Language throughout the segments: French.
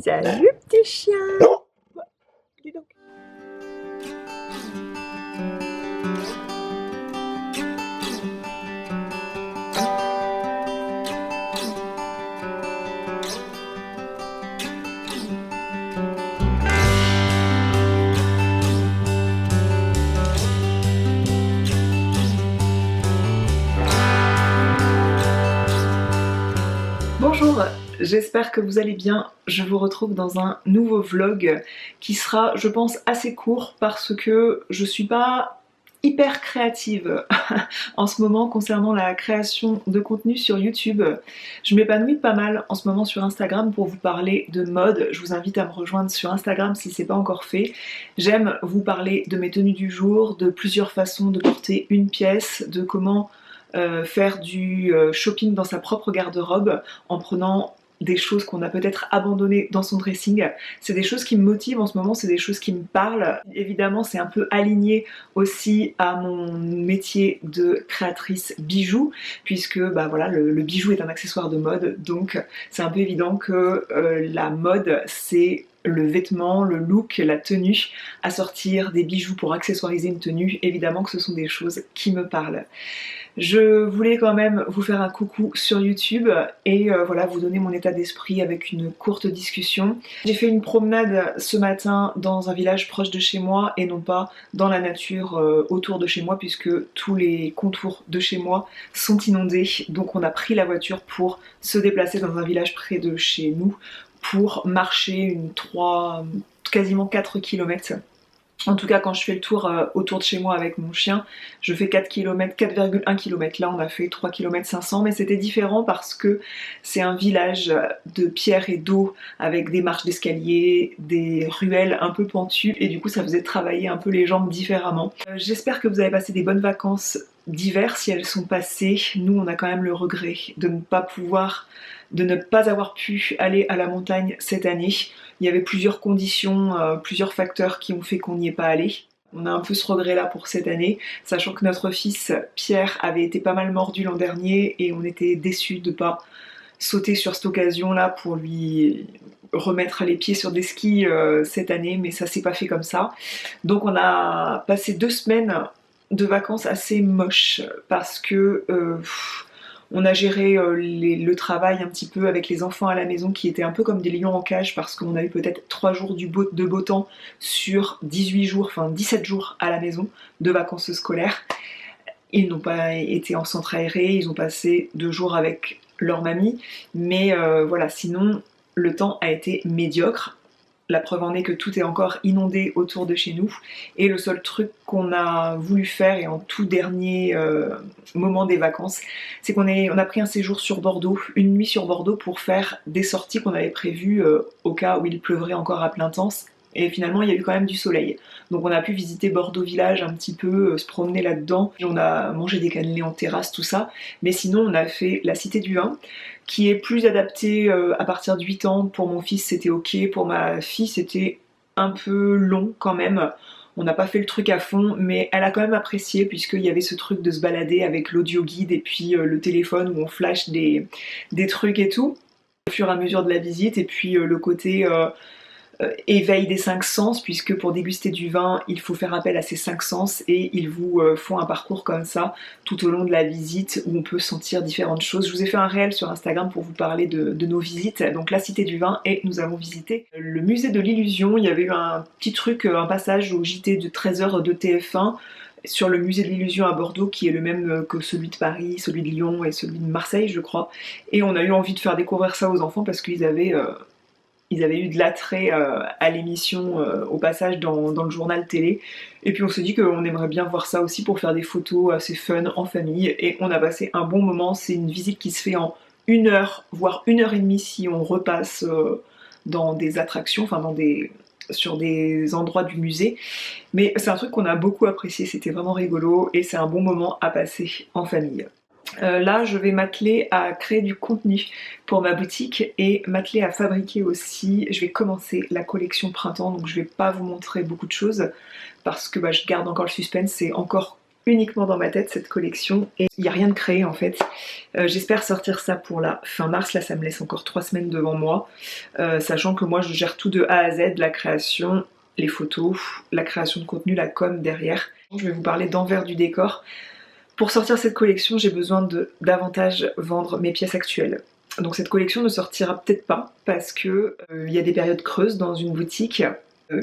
Salut petit chien. Dis donc. Bonjour, j'espère que vous allez bien. Je vous retrouve dans un nouveau vlog qui sera, je pense, assez court parce que je suis pas hyper créative en ce moment concernant la création de contenu sur YouTube. Je m'épanouis pas mal en ce moment sur Instagram pour vous parler de mode. Je vous invite à me rejoindre sur Instagram si c'est pas encore fait. J'aime vous parler de mes tenues du jour, de plusieurs façons de porter une pièce, de comment faire du shopping dans sa propre garde-robe en prenant des choses qu'on a peut-être abandonnées dans son dressing. C'est des choses qui me motivent en ce moment, c'est des choses qui me parlent. Évidemment, c'est un peu aligné aussi à mon métier de créatrice bijoux, puisque bah voilà, le bijou est un accessoire de mode, donc c'est un peu évident que la mode, c'est le vêtement, le look, la tenue, assortir des bijoux pour accessoiriser une tenue. Évidemment que ce sont des choses qui me parlent. Je voulais quand même vous faire un coucou sur YouTube et voilà, vous donner mon état d'esprit avec une courte discussion. J'ai fait une promenade ce matin dans un village proche de chez moi et non pas dans la nature autour de chez moi, puisque tous les contours de chez moi sont inondés. Donc on a pris la voiture pour se déplacer dans un village près de chez nous pour marcher quasiment 4 km. En tout cas, quand je fais le tour autour de chez moi avec mon chien, je fais 4 km, 4,1 km. Là, on a fait 3 km 500, mais c'était différent parce que c'est un village de pierre et d'eau avec des marches d'escalier, des ruelles un peu pentues, et du coup, ça faisait travailler un peu les jambes différemment. J'espère que vous avez passé des bonnes vacances d'hiver si elles sont passées. Nous, on a quand même le regret de ne pas avoir pu aller à la montagne cette année. Il y avait plusieurs conditions, plusieurs facteurs qui ont fait qu'on n'y est pas allé. On a un peu ce regret là pour cette année, sachant que notre fils Pierre avait été pas mal mordu l'an dernier et on était déçus de ne pas sauter sur cette occasion là pour lui remettre les pieds sur des skis cette année, mais ça s'est pas fait comme ça. Donc on a passé 2 semaines de vacances assez moches parce que on a géré le travail un petit peu avec les enfants à la maison qui étaient un peu comme des lions en cage parce qu'on a eu peut-être 3 jours de beau temps sur 18 jours, enfin 17 jours à la maison de vacances scolaires. Ils n'ont pas été en centre aéré, ils ont passé 2 jours avec leur mamie, mais voilà, sinon le temps a été médiocre. La preuve en est que tout est encore inondé autour de chez nous. Et le seul truc qu'on a voulu faire, et en tout dernier moment des vacances, c'est qu'on a pris un séjour sur Bordeaux, une nuit sur Bordeaux pour faire des sorties qu'on avait prévues au cas où il pleuvrait encore à plein temps. Et finalement, il y a eu quand même du soleil. Donc on a pu visiter Bordeaux village un petit peu, se promener là-dedans. On a mangé des cannelés en terrasse, tout ça. Mais sinon, on a fait la Cité du Vin, qui est plus adaptée à partir de 8 ans. Pour mon fils, c'était ok. Pour ma fille, c'était un peu long quand même. On n'a pas fait le truc à fond, mais elle a quand même apprécié puisqu'il y avait ce truc de se balader avec l'audio guide et puis le téléphone où on flash des trucs et tout. Au fur et à mesure de la visite, et puis le côté éveil des 5 sens, puisque pour déguster du vin il faut faire appel à ces 5 sens et ils vous font un parcours comme ça tout au long de la visite où on peut sentir différentes choses. Je vous ai fait un réel sur Instagram pour vous parler de nos visites, donc la Cité du Vin, et nous avons visité le musée de l'illusion. Il y avait eu un petit truc, un passage au JT de 13h de TF1 sur le musée de l'illusion à Bordeaux qui est le même que celui de Paris, celui de Lyon et celui de Marseille je crois, et on a eu envie de faire découvrir ça aux enfants parce qu'ils avaient eu de l'attrait à l'émission au passage dans le journal télé, et puis on s'est dit qu'on aimerait bien voir ça aussi pour faire des photos assez fun en famille, et on a passé un bon moment. C'est une visite qui se fait en 1 heure, voire 1 heure et demie si on repasse dans des attractions, enfin sur des endroits du musée, mais c'est un truc qu'on a beaucoup apprécié, c'était vraiment rigolo et c'est un bon moment à passer en famille. Là, je vais m'atteler à créer du contenu pour ma boutique et m'atteler à fabriquer aussi. Je vais commencer la collection printemps, donc je vais pas vous montrer beaucoup de choses parce que je garde encore le suspense. C'est encore uniquement dans ma tête cette collection et il n'y a rien de créé en fait. J'espère sortir ça pour la fin mars, là ça me laisse encore 3 semaines devant moi, sachant que moi je gère tout de A à Z, la création, les photos, la création de contenu, la com derrière. Je vais vous parler d'envers du décor. Pour sortir cette collection, j'ai besoin de davantage vendre mes pièces actuelles. Donc cette collection ne sortira peut-être pas parce que il y a des périodes creuses dans une boutique.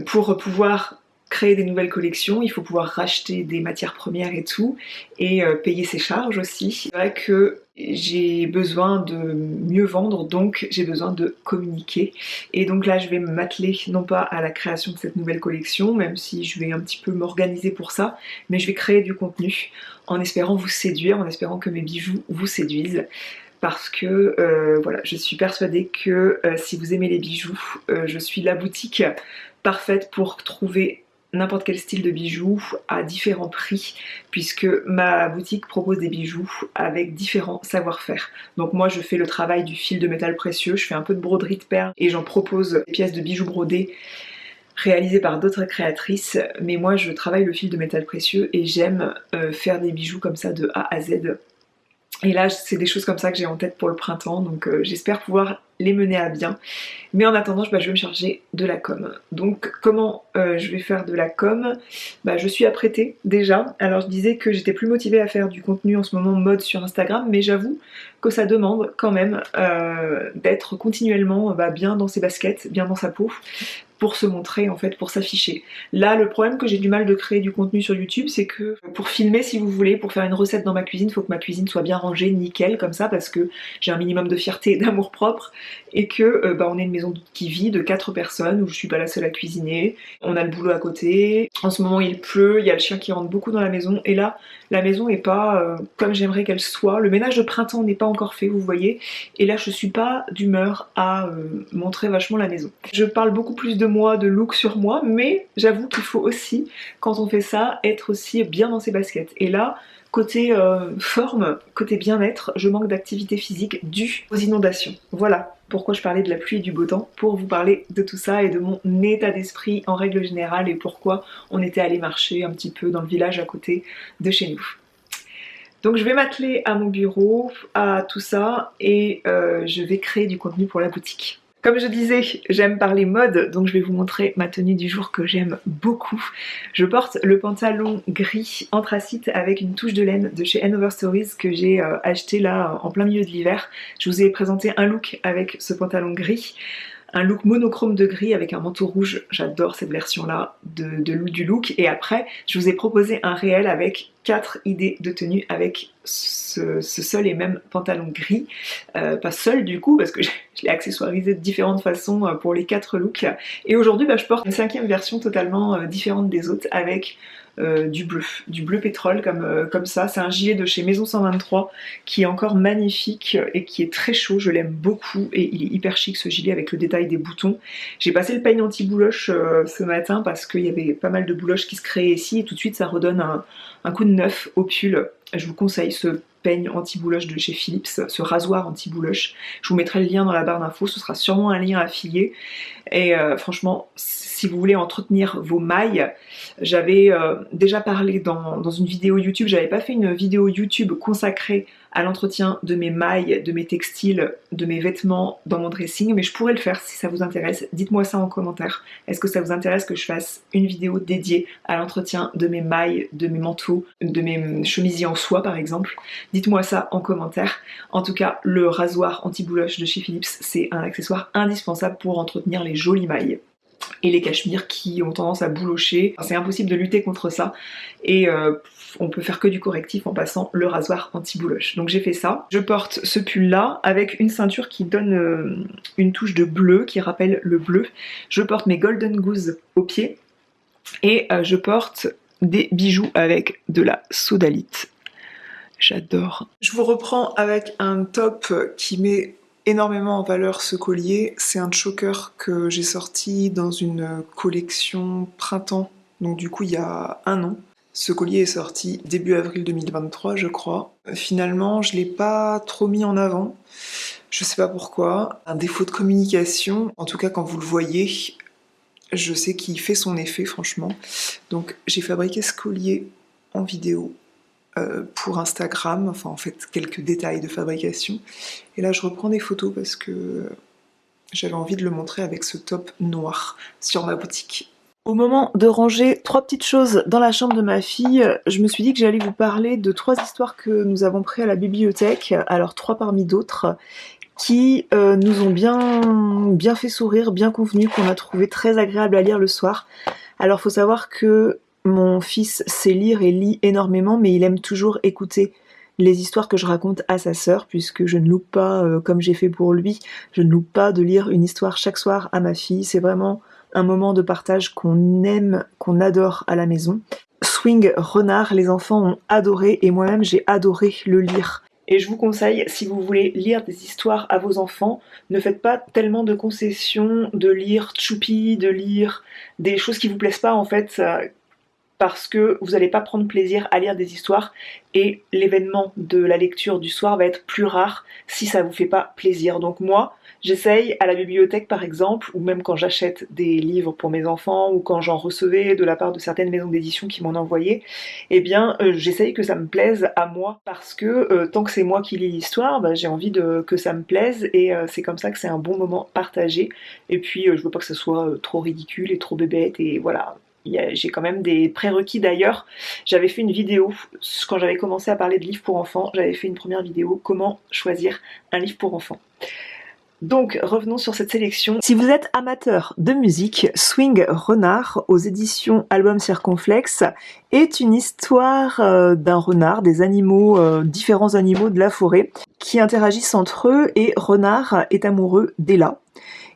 Pour pouvoir créer des nouvelles collections, il faut pouvoir racheter des matières premières et tout, et payer ses charges aussi. C'est vrai que j'ai besoin de mieux vendre, donc j'ai besoin de communiquer. Et donc là, je vais m'atteler non pas à la création de cette nouvelle collection, même si je vais un petit peu m'organiser pour ça, mais je vais créer du contenu en espérant vous séduire, en espérant que mes bijoux vous séduisent. Parce que voilà, je suis persuadée que si vous aimez les bijoux, je suis la boutique parfaite pour trouver n'importe quel style de bijoux à différents prix, puisque ma boutique propose des bijoux avec différents savoir-faire. Donc moi je fais le travail du fil de métal précieux, je fais un peu de broderie de perles et j'en propose des pièces de bijoux brodés réalisées par d'autres créatrices, mais moi je travaille le fil de métal précieux et j'aime faire des bijoux comme ça de A à Z. Et là, c'est des choses comme ça que j'ai en tête pour le printemps, donc j'espère pouvoir les mener à bien. Mais en attendant, je vais me charger de la com. Donc comment je vais faire de la com? Je suis apprêtée déjà. Alors je disais que j'étais plus motivée à faire du contenu en ce moment mode sur Instagram, mais j'avoue que ça demande quand même d'être continuellement bien dans ses baskets, bien dans sa peau, pour se montrer en fait, pour s'afficher. Là, le problème que j'ai du mal de créer du contenu sur YouTube, c'est que pour filmer, si vous voulez, pour faire une recette dans ma cuisine, il faut que ma cuisine soit bien rangée, nickel, comme ça, parce que j'ai un minimum de fierté et d'amour propre, et que on est une maison qui vit de 4 personnes, où je suis pas la seule à cuisiner, on a le boulot à côté, en ce moment il pleut, il y a le chien qui rentre beaucoup dans la maison, et là, la maison est pas comme j'aimerais qu'elle soit, le ménage de printemps n'est pas encore fait, vous voyez, et là je suis pas d'humeur à montrer vachement la maison. Je parle beaucoup plus de moi, de look sur moi, mais j'avoue qu'il faut aussi, quand on fait ça, être aussi bien dans ses baskets. Et là, côté forme, côté bien-être, je manque d'activité physique due aux inondations. Voilà pourquoi je parlais de la pluie et du beau temps, pour vous parler de tout ça et de mon état d'esprit en règle générale et pourquoi on était allé marcher un petit peu dans le village à côté de chez nous. Donc je vais m'atteler à mon bureau, à tout ça, et je vais créer du contenu pour la boutique. Comme je disais, j'aime parler mode, donc je vais vous montrer ma tenue du jour que j'aime beaucoup. Je porte le pantalon gris anthracite avec une touche de laine de chez Hanover Stories que j'ai acheté là en plein milieu de l'hiver. Je vous ai présenté un look avec ce pantalon gris. Un look monochrome de gris avec un manteau rouge, j'adore cette version là du look, et après je vous ai proposé un réel avec 4 idées de tenue avec ce seul et même pantalon gris, pas seul du coup parce que je l'ai accessoirisé de différentes façons pour les 4 looks, et aujourd'hui je porte une 5e version totalement différente des autres avec du bleu pétrole comme ça. C'est un gilet de chez Maison 123 qui est encore magnifique et qui est très chaud, je l'aime beaucoup et il est hyper chic ce gilet avec le détail des boutons. J'ai passé le peigne anti-bouloche ce matin parce qu'il y avait pas mal de bouloches qui se créaient ici et tout de suite ça redonne un coup de neuf au pull. Je vous conseille ce peigne anti-bouloche de chez Philips, ce rasoir anti-bouloche. Je vous mettrai le lien dans la barre d'infos, ce sera sûrement un lien affilié. Et franchement, si vous voulez entretenir vos mailles, j'avais déjà parlé dans une vidéo YouTube, j'avais pas fait une vidéo YouTube consacrée à l'entretien de mes mailles, de mes textiles, de mes vêtements dans mon dressing, mais je pourrais le faire si ça vous intéresse. Dites-moi ça en commentaire. Est-ce que ça vous intéresse que je fasse une vidéo dédiée à l'entretien de mes mailles, de mes manteaux, de mes chemisiers en soie par exemple? Dites-moi ça en commentaire. En tout cas, le rasoir anti-bouloche de chez Philips, c'est un accessoire indispensable pour entretenir les jolies mailles et les cachemires qui ont tendance à boulocher. C'est impossible de lutter contre ça et on peut faire que du correctif en passant le rasoir anti-bouloche. Donc j'ai fait ça. Je porte ce pull là avec une ceinture qui donne une touche de bleu qui rappelle le bleu. Je porte mes Golden Goose aux pieds et je porte des bijoux avec de la sodalite. J'adore. Je vous reprends avec un top qui met énormément en valeur ce collier. C'est un choker que j'ai sorti dans une collection printemps, donc du coup il y a un an. Ce collier est sorti début avril 2023 je crois. Finalement je l'ai pas trop mis en avant, je sais pas pourquoi, un défaut de communication, en tout cas quand vous le voyez, je sais qu'il fait son effet franchement. Donc j'ai fabriqué ce collier en vidéo pour Instagram, enfin en fait quelques détails de fabrication. Et là je reprends des photos parce que j'avais envie de le montrer avec ce top noir sur ma boutique. Au moment de ranger 3 petites choses dans la chambre de ma fille, je me suis dit que j'allais vous parler de 3 histoires que nous avons prises à la bibliothèque, alors 3 parmi d'autres, qui nous ont bien fait sourire, bien convenu, qu'on a trouvé très agréable à lire le soir. Alors faut savoir que mon fils sait lire et lit énormément, mais il aime toujours écouter les histoires que je raconte à sa sœur, puisque je ne loupe pas, comme j'ai fait pour lui, je ne loupe pas de lire une histoire chaque soir à ma fille. C'est vraiment un moment de partage qu'on aime, qu'on adore à la maison. Swing Renard, les enfants ont adoré et moi-même j'ai adoré le lire. Et je vous conseille, si vous voulez lire des histoires à vos enfants, ne faites pas tellement de concessions, de lire Choupi, de lire des choses qui vous plaisent pas en fait, parce que vous n'allez pas prendre plaisir à lire des histoires et l'événement de la lecture du soir va être plus rare si ça vous fait pas plaisir. Donc moi, j'essaye à la bibliothèque par exemple, ou même quand j'achète des livres pour mes enfants, ou quand j'en recevais de la part de certaines maisons d'édition qui m'en envoyaient, eh bien j'essaye que ça me plaise à moi, parce que tant que c'est moi qui lis l'histoire, bah, j'ai envie que ça me plaise, et c'est comme ça que c'est un bon moment partagé. Et puis je veux pas que ça soit trop ridicule et trop bébête, et voilà. J'ai quand même des prérequis d'ailleurs. J'avais fait une vidéo, quand j'avais commencé à parler de livres pour enfants, j'avais fait une première vidéo, comment choisir un livre pour enfants. Donc revenons sur cette sélection. Si vous êtes amateur de musique, Swing Renard aux éditions Album Circonflexe est une histoire d'un renard, des animaux, différents animaux de la forêt qui interagissent entre eux, et Renard est amoureux d'Ella.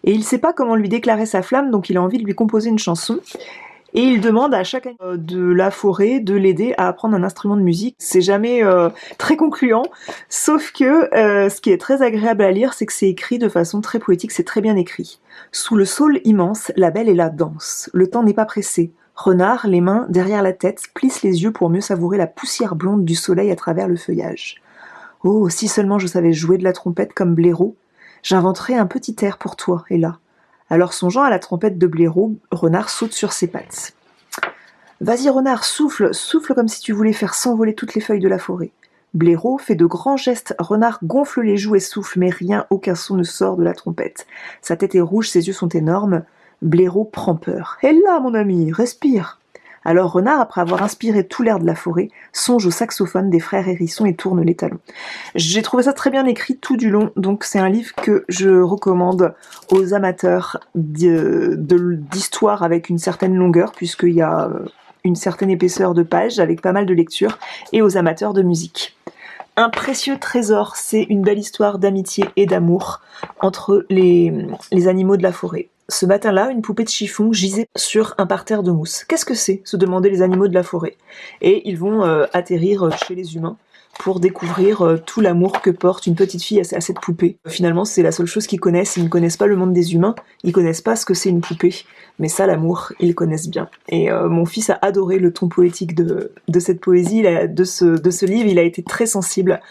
Et il ne sait pas comment lui déclarer sa flamme, donc il a envie de lui composer une chanson. Et il demande à chaque animal de la forêt de l'aider à apprendre un instrument de musique. C'est jamais très concluant, sauf que ce qui est très agréable à lire, c'est que c'est écrit de façon très poétique, c'est très bien écrit. Sous le saule immense, la belle et la danse. Le temps n'est pas pressé. Renard, les mains derrière la tête, plisse les yeux pour mieux savourer la poussière blonde du soleil à travers le feuillage. Oh, si seulement je savais jouer de la trompette comme Blaireau, j'inventerais un petit air pour toi, Ella. Alors songeant à la trompette de Blaireau, Renard saute sur ses pattes. Vas-y Renard, souffle, souffle comme si tu voulais faire s'envoler toutes les feuilles de la forêt. Blaireau fait de grands gestes, Renard gonfle les joues et souffle, mais rien, aucun son ne sort de la trompette. Sa tête est rouge, ses yeux sont énormes. Blaireau prend peur. Hé là, mon ami, respire. Alors Renard, après avoir inspiré tout l'air de la forêt, songe au saxophone des frères Hérisson et tourne les talons. J'ai trouvé ça très bien écrit tout du long, donc c'est un livre que je recommande aux amateurs d'histoire avec une certaine longueur, puisqu'il y a une certaine épaisseur de pages avec pas mal de lectures, et aux amateurs de musique. Un précieux trésor, c'est une belle histoire d'amitié et d'amour entre les animaux de la forêt. Ce matin-là, une poupée de chiffon gisait sur un parterre de mousse. Qu'est-ce que c'est ? Se demandaient les animaux de la forêt. Et ils vont atterrir chez les humains pour découvrir tout l'amour que porte une petite fille à cette poupée. Finalement, c'est la seule chose qu'ils connaissent. Ils ne connaissent pas le monde des humains, ils connaissent pas ce que c'est une poupée. Mais ça, l'amour, ils connaissent bien. Et mon fils a adoré le ton poétique de cette poésie, de ce livre. Il a été très sensible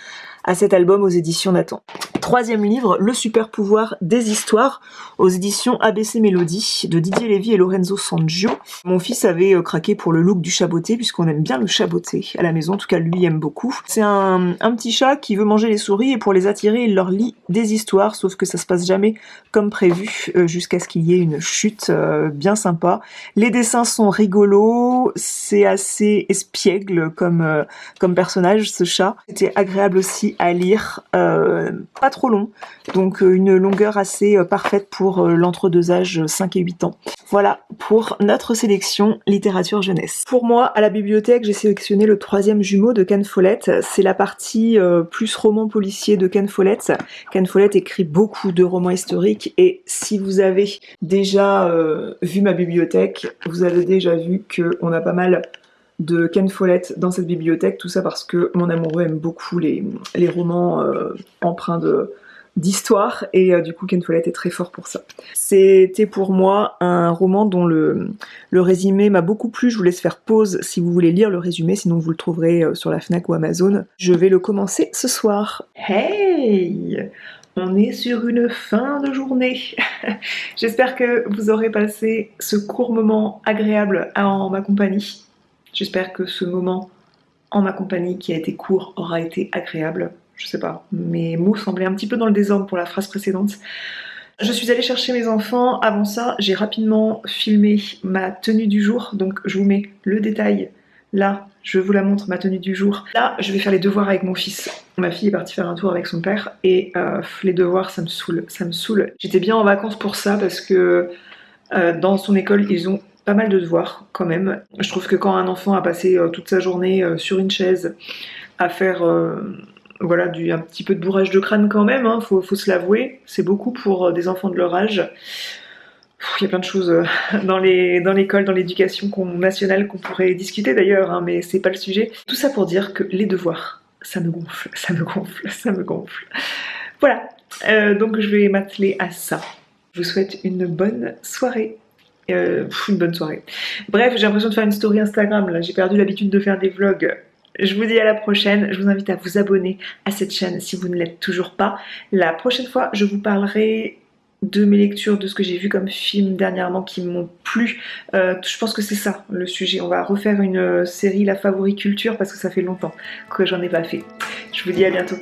à cet album aux éditions Nathan. Troisième livre, Le super pouvoir des histoires, aux éditions ABC Mélodie, de Didier Lévy et Lorenzo Sangio. Mon fils avait craqué pour le look du chaboté, puisqu'on aime bien le chaboté à la maison, en tout cas lui aime beaucoup. C'est un petit chat qui veut manger les souris, et pour les attirer, il leur lit des histoires, sauf que ça se passe jamais comme prévu, jusqu'à ce qu'il y ait une chute bien sympa. Les dessins sont rigolos, c'est assez espiègle comme personnage, ce chat. C'était agréable aussi à lire, pas trop long, donc une longueur assez parfaite pour l'entre-deux âges 5 et 8 ans. Voilà pour notre sélection littérature jeunesse. Pour moi, à la bibliothèque, j'ai sélectionné le troisième jumeau de Ken Follett. C'est la partie plus roman policier de Ken Follett. Ken Follett écrit beaucoup de romans historiques, et si vous avez déjà vu ma bibliothèque, vous avez déjà vu qu'on a pas mal de Ken Follett dans cette bibliothèque, tout ça parce que mon amoureux aime beaucoup les romans empreints d'histoire, et du coup Ken Follett est très fort pour ça. C'était pour moi un roman dont le résumé m'a beaucoup plu. Je vous laisse faire pause si vous voulez lire le résumé, sinon vous le trouverez sur la Fnac ou Amazon. Je vais le commencer ce soir. Hey! On est sur une fin de journée. J'espère que vous aurez passé ce court moment agréable en ma compagnie. J'espère que ce moment en ma compagnie qui a été court aura été agréable. Je sais pas, mes mots semblaient un petit peu dans le désordre pour la phrase précédente. Je suis allée chercher mes enfants. Avant ça, j'ai rapidement filmé ma tenue du jour. Donc je vous mets le détail. Là, je vous la montre, ma tenue du jour. Là, je vais faire les devoirs avec mon fils. Ma fille est partie faire un tour avec son père et les devoirs, ça me saoule. Ça me saoule. J'étais bien en vacances pour ça parce que dans son école, ils ont pas mal de devoirs quand même. Je trouve que quand un enfant a passé toute sa journée sur une chaise à faire voilà, un petit peu de bourrage de crâne quand même, hein, faut se l'avouer, c'est beaucoup pour des enfants de leur âge. Il y a plein de choses dans l'école, dans l'éducation nationale qu'on pourrait discuter d'ailleurs, hein, mais c'est pas le sujet. Tout ça pour dire que les devoirs, ça me gonfle, ça me gonfle, ça me gonfle. Voilà, donc je vais m'atteler à ça. Je vous souhaite une bonne soirée. Une bonne soirée. Bref, j'ai l'impression de faire une story Instagram, là, j'ai perdu l'habitude de faire des vlogs. Je vous dis à la prochaine, je vous invite à vous abonner à cette chaîne si vous ne l'êtes toujours pas. La prochaine fois, je vous parlerai de mes lectures, de ce que j'ai vu comme film dernièrement qui m'ont plu. Je pense que c'est ça le sujet. On va refaire une série La Favoriculture parce que ça fait longtemps que j'en ai pas fait. Je vous dis à bientôt.